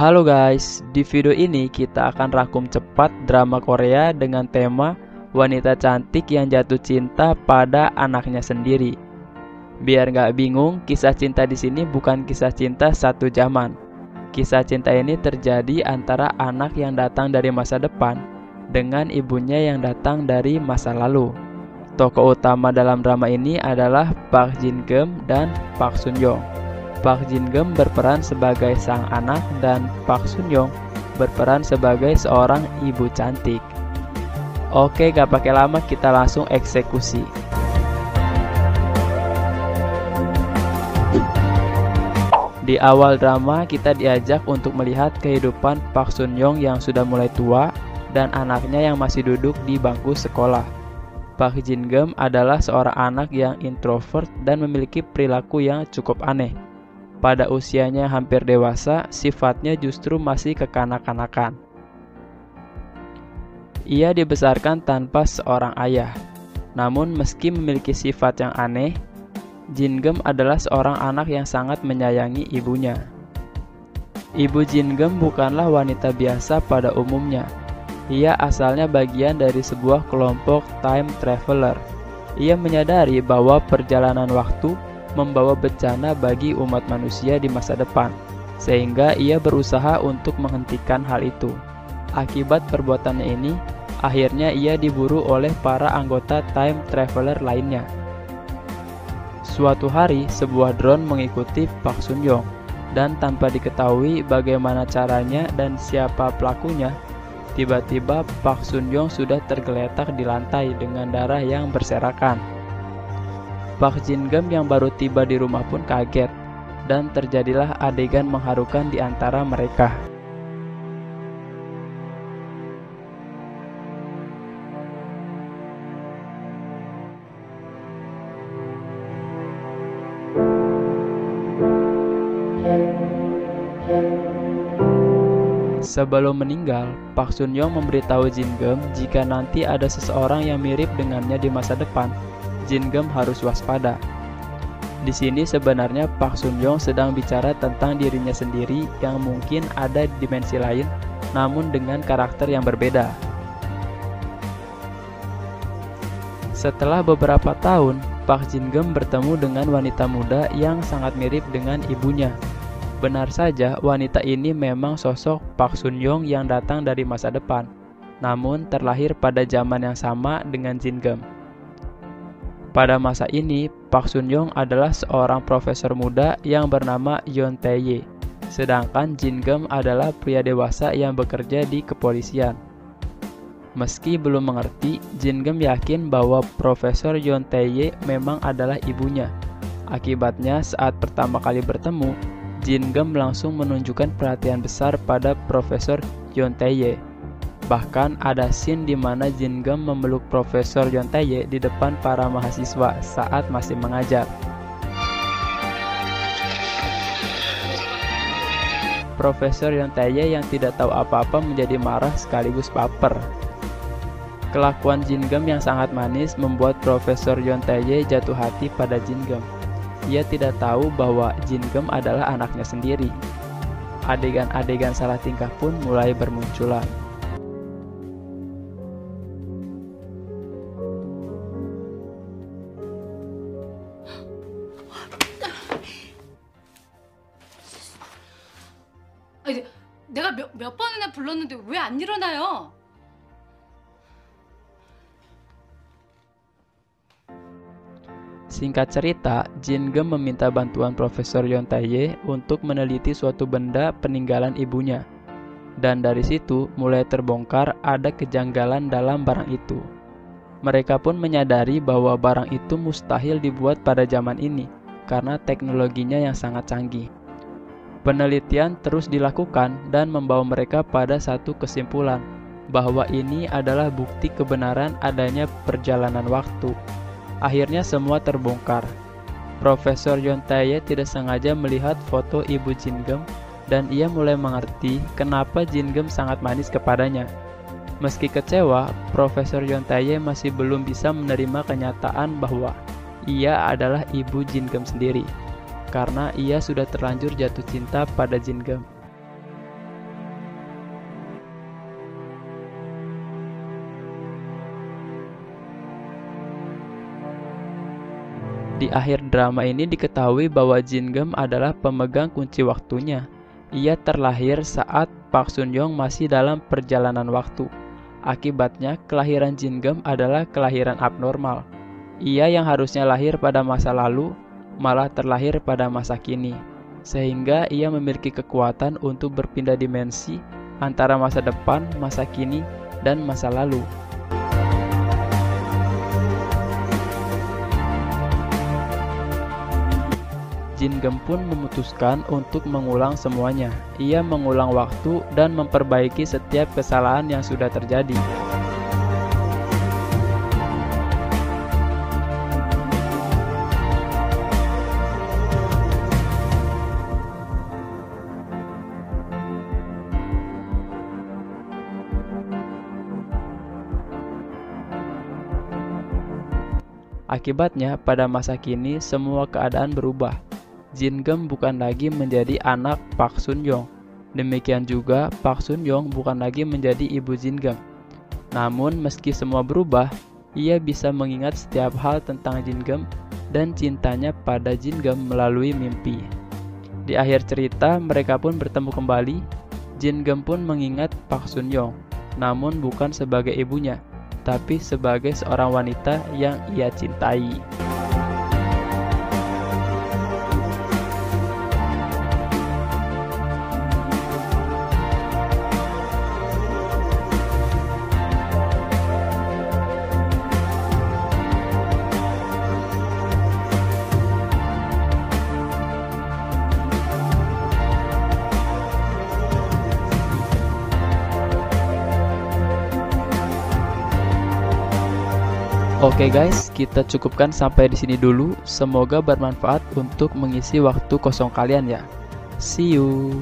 Halo guys, di video ini kita akan rangkum cepat drama Korea dengan tema wanita cantik yang jatuh cinta pada anaknya sendiri. Biar nggak bingung, kisah cinta di sini bukan kisah cinta satu zaman. Kisah cinta ini terjadi antara anak yang datang dari masa depan dengan ibunya yang datang dari masa lalu. Tokoh utama dalam drama ini adalah Park Jin Geum dan Park Sun Young. Park Jin Geum berperan sebagai sang anak dan Park Sun Young berperan sebagai seorang ibu cantik. Oke, gak pakai lama, kita langsung eksekusi. Di awal drama kita diajak untuk melihat kehidupan Park Sun Young yang sudah mulai tua dan anaknya yang masih duduk di bangku sekolah. Park Jin Geum adalah seorang anak yang introvert dan memiliki perilaku yang cukup aneh. Pada usianya hampir dewasa, sifatnya justru masih kekanak-kanakan. Ia dibesarkan tanpa seorang ayah. Namun meski memiliki sifat yang aneh, Jin Geum adalah seorang anak yang sangat menyayangi ibunya. Ibu Jin Geum bukanlah wanita biasa pada umumnya. Ia asalnya bagian dari sebuah kelompok time traveler. Ia menyadari bahwa perjalanan waktu membawa bencana bagi umat manusia di masa depan, sehingga ia berusaha untuk menghentikan hal itu. Akibat perbuatannya ini, akhirnya ia diburu oleh para anggota time traveler lainnya. Suatu hari, sebuah drone mengikuti Park Sun Young, dan tanpa diketahui bagaimana caranya dan siapa pelakunya, tiba-tiba Park Sun Young sudah tergeletak di lantai dengan darah yang berserakan. Park Jin Geum yang baru tiba di rumah pun kaget, dan terjadilah adegan mengharukan di antara mereka. Sebelum meninggal, Park Sun Young memberitahu Jin Geum jika nanti ada seseorang yang mirip dengannya di masa depan, Jin Geum harus waspada. Di sini sebenarnya Park Sun Young sedang bicara tentang dirinya sendiri yang mungkin ada di dimensi lain, namun dengan karakter yang berbeda. Setelah beberapa tahun, Park Jin Geum bertemu dengan wanita muda yang sangat mirip dengan ibunya. Benar saja, wanita ini memang sosok Park Sun Young yang datang dari masa depan, namun terlahir pada zaman yang sama dengan Jin Geum. Pada masa ini, Park Sun Young adalah seorang profesor muda yang bernama Yoon Tae-ye, sedangkan Jin Geum adalah pria dewasa yang bekerja di kepolisian. Meski belum mengerti, Jin Geum yakin bahwa Profesor Yoon Tae-ye memang adalah ibunya. Akibatnya, saat pertama kali bertemu, Jin Geum langsung menunjukkan perhatian besar pada Profesor Yoon Tae-ye. Bahkan ada scene di mana Jin Geum memeluk Profesor Yoon Tae-ye di depan para mahasiswa saat masih mengajar. Profesor Yoon Tae-ye yang tidak tahu apa-apa menjadi marah sekaligus baper. Kelakuan Jin Geum yang sangat manis membuat Profesor Yoon Tae-ye jatuh hati pada Jin Geum. Ia tidak tahu bahwa Jin Geum adalah anaknya sendiri. Adegan-adegan salah tingkah pun mulai bermunculan. 내가 몇 번이나 불렀는데 왜 안 일어나요? Singkat cerita, Jin Geum meminta bantuan Profesor Yoon Tae-ye untuk meneliti suatu benda peninggalan ibunya. Dan dari situ mulai terbongkar ada kejanggalan dalam barang itu. Mereka pun menyadari bahwa barang itu mustahil dibuat pada zaman ini karena teknologinya yang sangat canggih. Penelitian terus dilakukan dan membawa mereka pada satu kesimpulan bahwa ini adalah bukti kebenaran adanya perjalanan waktu. Akhirnya semua terbongkar. Profesor Yoon Tae-ye tidak sengaja melihat foto ibu Jin Geum dan ia mulai mengerti kenapa Jin Geum sangat manis kepadanya. Meski kecewa, Profesor Yoon Tae-ye masih belum bisa menerima kenyataan bahwa ia adalah ibu Jin Geum sendiri, karena ia sudah terlanjur jatuh cinta pada Jin Geum. Di akhir drama ini diketahui bahwa Jin Geum adalah pemegang kunci waktunya. Ia terlahir saat Park Sun Young masih dalam perjalanan waktu. Akibatnya, kelahiran Jin Geum adalah kelahiran abnormal. Ia yang harusnya lahir pada masa lalu, malah terlahir pada masa kini. Sehingga ia memiliki kekuatan untuk berpindah dimensi antara masa depan, masa kini, dan masa lalu. Jin Geum pun memutuskan untuk mengulang semuanya. Ia mengulang waktu dan memperbaiki setiap kesalahan yang sudah terjadi. Akibatnya, pada masa kini semua keadaan berubah. Jin Geum bukan lagi menjadi anak Park Sun Young. Demikian juga Park Sun Young bukan lagi menjadi ibu Jin Geum. Namun meski semua berubah, ia bisa mengingat setiap hal tentang Jin Geum dan cintanya pada Jin Geum melalui mimpi. Di akhir cerita, mereka pun bertemu kembali. Jin Geum pun mengingat Park Sun Young, namun bukan sebagai ibunya, tapi sebagai seorang wanita yang ia cintai. Oke guys, kita cukupkan sampai di sini dulu. Semoga bermanfaat untuk mengisi waktu kosong kalian ya. See you.